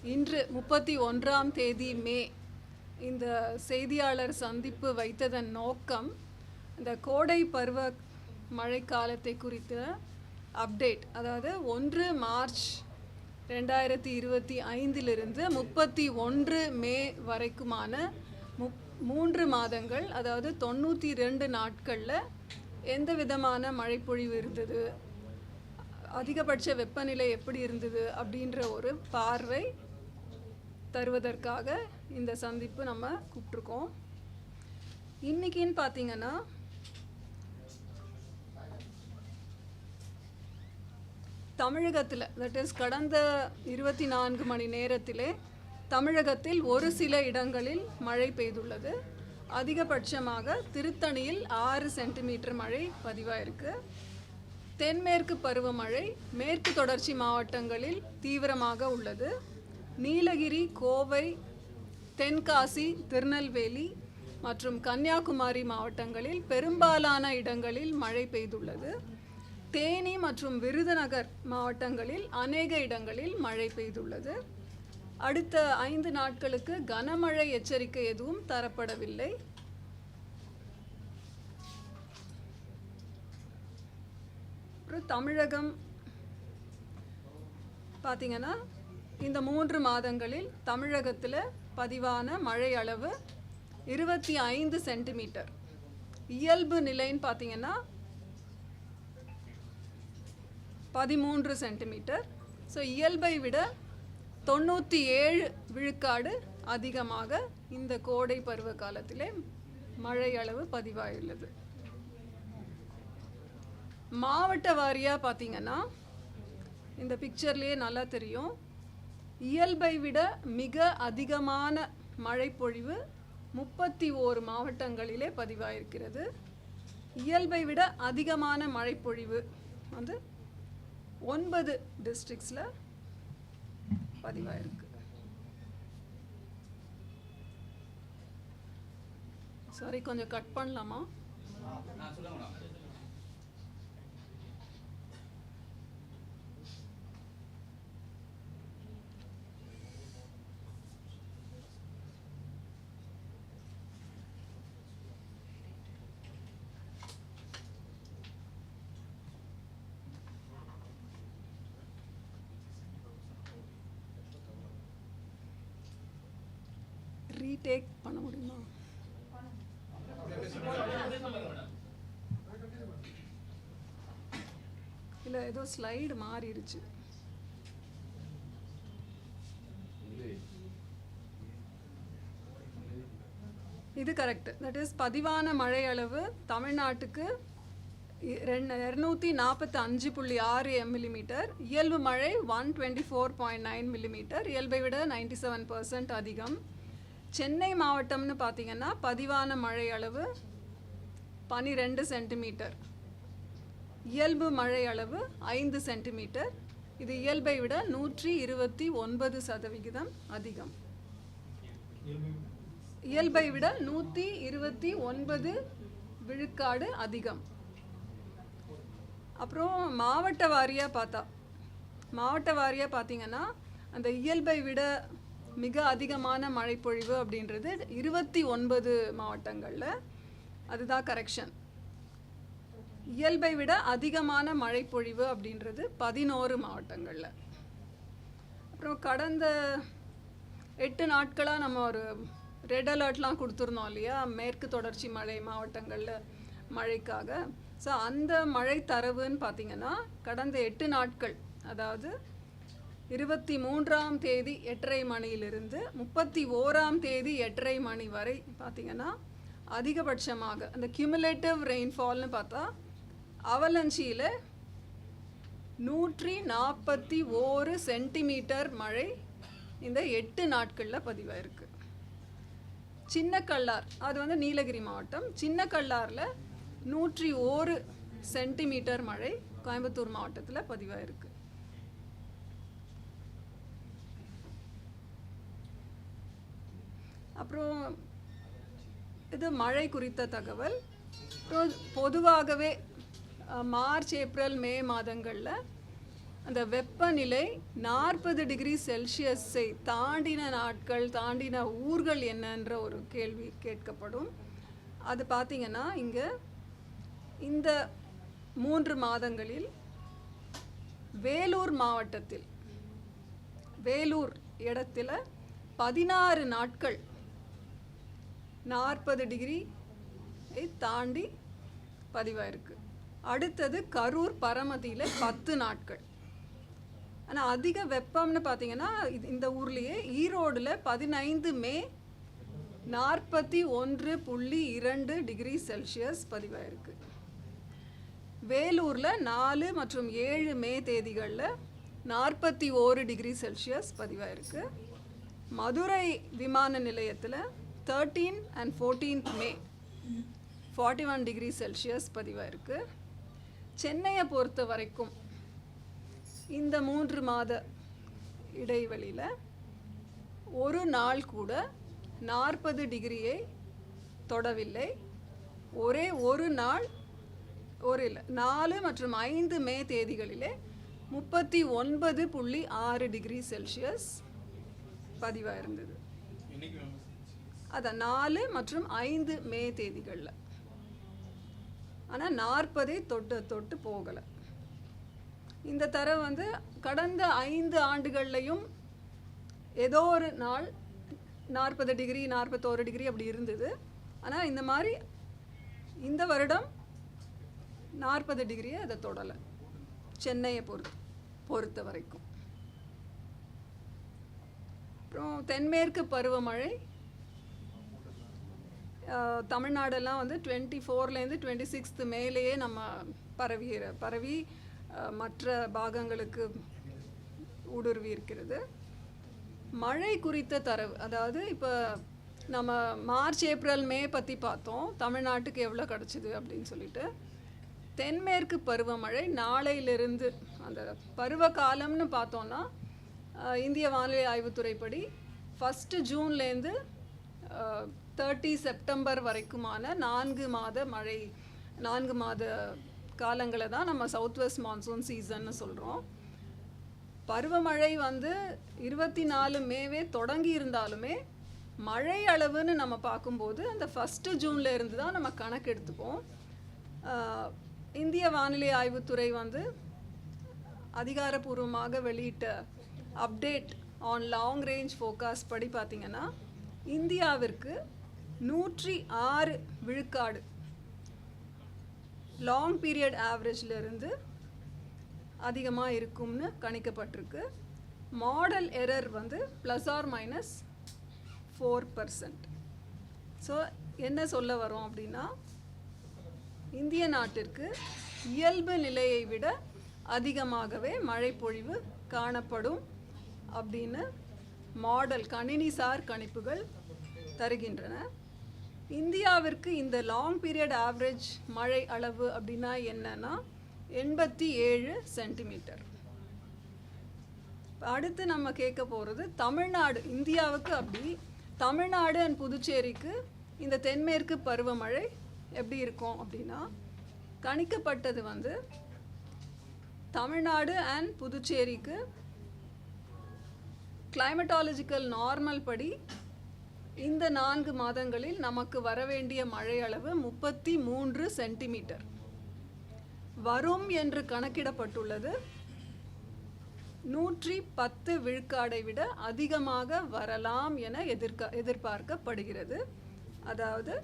இன்று 31ஆம் தேதி மே இந்த செய்தியாளர் சந்திப்பு வைத்ததன் நோக்கம் இந்த கோடை பருவ மழைக்காலத்தை குறித்த அப்டேட், அதாவது 1 மார்ச் 2025 31 மே வரைக்குமான 3 மாதங்கள், அதாவது 92 நாட்களில் எந்த விதமான மழைப்பொழிவு இருந்தது, அதிகபட்ச வெப்பநிலை எப்படி இருந்தது அப்படின்ற ஒரு பார்வை தருவதற்காக இந்த சந்திப்பு நம்ம கூப்பிட்ருக்கோம். இன்னைக்குன்னு பார்த்தீங்கன்னா தமிழகத்தில், தட் இஸ் கடந்த 24 மணி நேரத்திலே தமிழகத்தில் ஒரு சில இடங்களில் மழை பெய்துள்ளது. அதிகபட்சமாக திருத்தணியில் 6 சென்டிமீட்டர் மழை பதிவாயிருக்கு. தென்மேற்கு பருவமழை மேற்கு தொடர்ச்சி மாவட்டங்களில் தீவிரமாக உள்ளது. நீலகிரி, கோவை, தென்காசி, திருநெல்வேலி மற்றும் கன்னியாகுமரி மாவட்டங்களில் பெரும்பாலான இடங்களில் மழை பெய்துள்ளது. தேனி மற்றும் விருதுநகர் மாவட்டங்களில் அநேக இடங்களில் மழை பெய்துள்ளது. அடுத்த 5 நாட்களுக்கு கனமழை எச்சரிக்கை எதுவும் தரப்படவில்லை. தமிழகம் பார்த்தீங்கன்னா இந்த 3 மாதங்களில் தமிழகத்தில் பதிவான மழை அளவு 25 சென்டிமீட்டர். இயல்பு நிலைன்னு பார்த்தீங்கன்னா 13 சென்டிமீட்டர். ஸோ இயல்பை விட 97 விழுக்காடு அதிகமாக இந்த கோடை பருவ காலத்திலே மழை அளவு பதிவாயுள்ளது. மாவட்ட வாரியாக பார்த்தீங்கன்னா இந்த பிக்சர்லேயே நல்லா தெரியும், இயல்பை விட மிக அதிகமான மழைப்பொழிவு 31 மாவட்டங்களிலே பதிவாயிருக்கிறது. இயல்பை விட அதிகமான மழைப்பொழிவு வந்து 9 டிஸ்ட்ரிக்ட்ஸில் பதிவாயிருக்கு. சாரி, கொஞ்சம் கட் பண்ணலாமா? ரீடேக் பண்ண முடியுமா? இல்லை, ஏதோ ஸ்லைடு மாறிடுச்சு. இது கரெக்ட். தட் இஸ் பதிவான மழை அளவு தமிழ்நாட்டுக்கு 245.6 மில்லிமீட்டர். இயல்பு மழை 124.9 மில்லிமீட்டர், இயல்பை விட 97% அதிகம். சென்னை மாவட்டம்னு பார்த்தீங்கன்னா பதிவான மழை அளவு 12 சென்டிமீட்டர், இயல்பு மழை அளவு 5 சென்டிமீட்டர். இது இயல்பை விட 129% அதிகம். இயல்பை விட 129 விழுக்காடு அதிகம். அப்புறம் மாவட்ட வாரியாக பார்த்தீங்கன்னா அந்த இயல்பை விட மிக அதிகமான மழைப்பொழிவு அப்படின்றது 29 மாவட்டங்களில். அதுதான் கரெக்ஷன். இயல்பை விட அதிகமான மழைப்பொழிவு அப்படின்றது 11 மாவட்டங்களில். அப்புறம் கடந்த 8 நாட்களாக நம்ம ஒரு ரெட் அலர்ட்லாம் கொடுத்துருந்தோம் இல்லையா, மேற்கு தொடர்ச்சி மழை மாவட்டங்களில் மழைக்காக. ஸோ அந்த மழை தரவுன்னு பார்த்தீங்கன்னா கடந்த 8 நாட்கள், அதாவது 23ஆம் தேதி 8:30 மணியிலிருந்து 31ஆம் தேதி 8:30 மணி வரை பார்த்தீங்கன்னா அதிகபட்சமாக அந்த கியூமுலேட்டிவ் ரெயின்ஃபால்னு பார்த்தா அவலஞ்சியில் 141 சென்டிமீட்டர் மழை இந்த 8 நாட்களில் பதிவாயிருக்கு. சின்ன கல்லார், அது வந்து நீலகிரி மாவட்டம், சின்ன கல்லாரில் 101 சென்டிமீட்டர் மழை கோயம்புத்தூர் மாவட்டத்தில் பதிவாயிருக்கு. அப்புறம் இது மழை குறித்த தகவல். பொதுவாகவே மார்ச், ஏப்ரல், மே மாதங்களில் அந்த வெப்பநிலை 40 டிகிரி செல்சியஸை தாண்டின நாட்கள், தாண்டின ஊர்கள் என்னன்ற ஒரு கேள்வி கேட்கப்படும். அது பார்த்திங்கன்னா இங்கே இந்த 3 மாதங்களில் வேலூர் மாவட்டத்தில், வேலூர் இடத்துல 16 நாட்கள் 40 டிகிரி தாண்டி பதிவாயிருக்கு. அடுத்தது கரூர் பரமத்தியில் 10 நாட்கள். ஆனால் அதிக வெப்பம்னு பார்த்தீங்கன்னா இந்த ஊர்லேயே ஈரோடில் 15 மே 41.2 டிகிரி செல்சியஸ் பதிவாயிருக்கு. வேலூரில் 4 மற்றும் 7 மே தேதிகளில் 41 டிகிரி செல்சியஸ் பதிவாயிருக்கு. மதுரை விமான நிலையத்தில் 13 and 14th May 41 degree Celsius பதிவாயிருக்கு. சென்னையை பொறுத்த வரைக்கும் இந்த 3 மாத இடைவெளியில் ஒரு நாள் கூட 40 டிகிரியை தொடவில்லை. ஒரே ஒரு நாள், 4 மற்றும் 5 மே தேதிகளிலே 39.6 டிகிரி செல்சியஸ் பதிவாயிருந்தது. அதான் 4 மற்றும் 5 மே தேதிகளில். ஆனால் 40 தொட்டு போகலை. இந்த தரவு வந்து கடந்த 5 ஆண்டுகள்லையும் ஏதோ ஒரு நாள் 40 டிகிரி 41 டிகிரி அப்படி இருந்தது. ஆனால் இந்த மாதிரி இந்த வருடம் 40 டிகிரியை அதை தொடலை சென்னையை பொறுத்த வரைக்கும். அப்புறம் தென்மேற்கு பருவமழை தமிழ்நாடெல்லாம் வந்து 24லேருந்து 26 மேலேயே நம்ம பரவி மற்ற பாகங்களுக்கு ஊடுருவி இருக்கிறது. மழை குறித்த தரவு, அதாவது இப்போ நம்ம மார்ச் ஏப்ரல் மே பற்றி பார்த்தோம், தமிழ்நாட்டுக்கு எவ்வளோ கிடச்சிது அப்படின்னு சொல்லிட்டு. தென்மேற்கு பருவமழை நாளையிலிருந்து அந்த பருவ காலம்னு பார்த்தோன்னா இந்திய வானிலை ஆய்வுத்துறைப்படி 1 ஜூன்லேருந்து 30 செப்டம்பர் வரைக்குமான 4 மாத மழை, 4 மாத காலங்களை தான் நம்ம சவுத் வெஸ்ட் மான்சூன் சீசன்னு சொல்கிறோம். பருவமழை வந்து 24 மேவே தொடங்கி இருந்தாலுமே மழை அளவுன்னு நம்ம பார்க்கும்போது அந்த 1 ஜூனில் இருந்து தான் நம்ம கணக்கு எடுத்துப்போம். இந்திய வானிலை ஆய்வுத்துறை வந்து அதிகாரப்பூர்வமாக வெளியிட்ட update on long range forecast படி பார்த்திங்கன்னா இந்தியாவிற்கு 106 விழுக்காடு லாங் பீரியட் ஆவரேஜிலிருந்து அதிகமாக இருக்கும்னு கணிக்கப்பட்டிருக்கு. மாடல் எரர் வந்து ±4%. ஸோ என்ன சொல்ல வரோம் அப்படின்னா இந்திய நாட்டிற்கு இயல்பு நிலையை விட அதிகமாகவே மழைப்பொழிவு காணப்படும் அப்படின்னு மாடல் கணினிசார் கணிப்புகள் தருகின்றன. இந்தியாவிற்கு இந்த லாங் பீரியட் ஆவரேஜ் மழை அளவு அப்படின்னா என்னன்னா 87 சென்டிமீட்டர். அடுத்து நம்ம கேட்க போகிறது தமிழ்நாடு, இந்தியாவுக்கு அப்படி தமிழ்நாடு அண்ட் புதுச்சேரிக்கு இந்த தென்மேற்கு பருவமழை எப்படி இருக்கும் அப்படின்னா கணிக்கப்பட்டது வந்து தமிழ்நாடு அண்ட் புதுச்சேரிக்கு கிளைமட்டாலஜிக்கல் நார்மல் படி இந்த 4 மாதங்களில் நமக்கு வரவேண்டிய மழை அளவு 33 சென்டிமீட்டர் வரும் என்று கணக்கிடப்பட்டுள்ளது. 110 விழுக்காடை விட அதிகமாக வரலாம் என எதிர்பார்க்கப்படுகிறது. அதாவது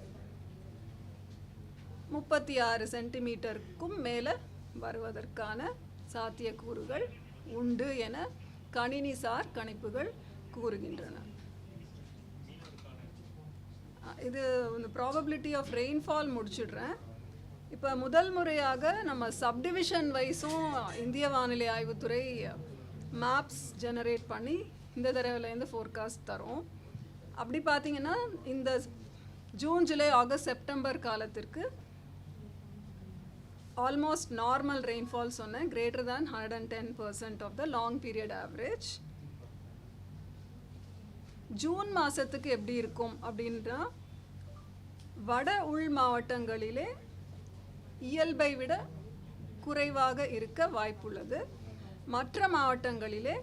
36 சென்டிமீட்டருக்கும் மேலே வருவதற்கான சாத்தியக்கூறுகள் உண்டு என கணினிசார் கணிப்புகள் கூறுகின்றன. இது இந்த ப்ராபபிலிட்டி ஆஃப் ரெயின்ஃபால் முடிச்சிடுறேன். இப்போ முதல் முறையாக நம்ம சப்டிவிஷன் வைஸும் இந்திய வானிலை ஆய்வுத்துறை மேப்ஸ் ஜெனரேட் பண்ணி இந்த தடவைலேருந்து ஃபோர்காஸ்ட் தரோம். அப்படி பார்த்தீங்கன்னா இந்த ஜூன் ஜூலை ஆகஸ்ட் செப்டம்பர் காலத்திற்கு ஆல்மோஸ்ட் நார்மல் ரெயின்ஃபால் சொன்னேன், greater than 110% of the long period average. June மாதத்துக்கு எப்படி இருக்கும் அப்படின்னா வட உள் மாவட்டங்களிலே இயல்பை விட குறைவாக இருக்க வாய்ப்புள்ளது. மற்ற மாவட்டங்களிலே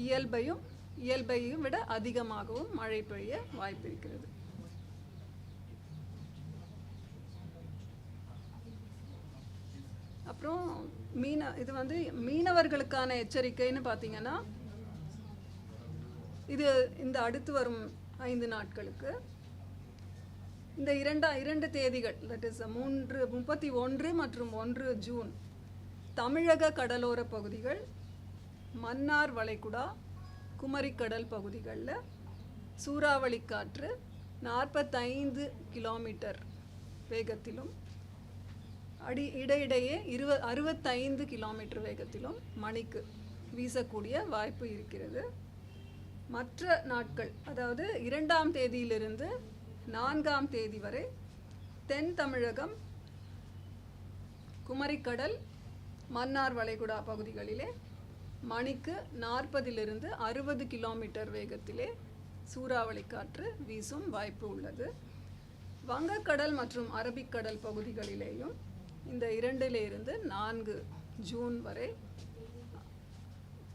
இயல்பையும் விட அதிகமாகவும் மழை பெய்ய வாய்ப்பு இருக்கிறது. அப்புறம் இது வந்து மீனவர்களுக்கான எச்சரிக்கைன்னு பார்த்தீங்கன்னா, இந்த அடுத்து வரும் 5 நாட்களுக்கு இந்த இரண்டு தேதிகள், தட் இஸ் 31 மற்றும் 1 ஜூன், தமிழக கடலோர பகுதிகள், மன்னார் வளைகுடா, குமரிக்கடல் பகுதிகளில் சூறாவளி காற்று 45 கிலோமீட்டர் வேகத்திலும் இடையிடையே 65 கிலோமீட்டர் வேகத்திலும் மணிக்கு வீசக்கூடிய வாய்ப்பு இருக்கிறது. மற்ற நாட்கள், அதாவது 2ஆம் தேதியிலிருந்து 4ஆம் தேதி வரை தென் தமிழகம், குமரிக்கடல், மன்னார் வளைகுடா பகுதிகளிலே மணிக்கு 40லிருந்து 60 கிலோமீட்டர் வேகத்திலே சூறாவளி காற்று வீசும் வாய்ப்பு உள்ளது. வங்கக்கடல் மற்றும் அரபிக்கடல் பகுதிகளிலேயும் இந்த 2லிருந்து 4 ஜூன் வரை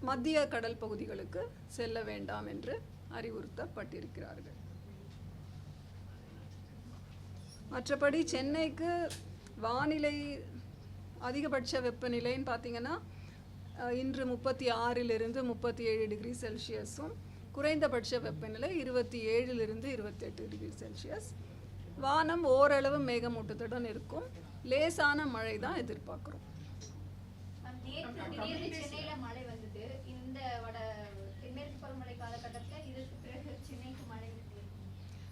மத்திய கடல் பகுதிகளுக்கு செல்ல வேண்டாம் என்று அறிவுறுத்தப்பட்டிருக்கிறார்கள். மற்றபடி சென்னைக்கு வானிலை அதிகபட்ச வெப்பநிலைன்னு பார்த்தீங்கன்னா, இன்று 36லிருந்து 37 டிகிரி செல்சியஸும், குறைந்தபட்ச வெப்பநிலை 27லிருந்து 28 டிகிரி செல்சியஸ். வானம் ஓரளவு மேகமூட்டத்துடன் இருக்கும். லேசான மழை தான் எதிர்பார்க்குறோம்.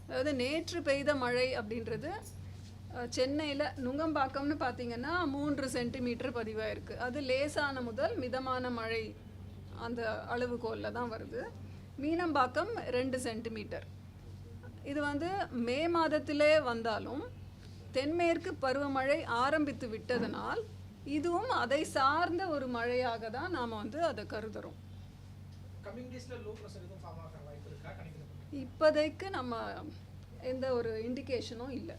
அதாவது நேற்று பெய்த மழை அப்படின்றது சென்னையில் நுங்கம்பாக்கம்னு பார்த்தீங்கன்னா 3 சென்டிமீட்டர் பதிவாயிருக்கு. அது லேசான முதல் மிதமான மழை அந்த அளவுகோலில் தான் வருது. மீனம்பாக்கம் 2 சென்டிமீட்டர். இது வந்து மே மாதத்திலே வந்தாலும் தென்மேற்கு பருவமழை ஆரம்பித்து விட்டதனால் இதுவும் அதை சார்ந்த ஒரு மழையாக தான் நாம் வந்து அதை கருதுகிறோம். இப்போதைக்கு நம்ம எந்த ஒரு இண்டிகேஷனும் இல்லை.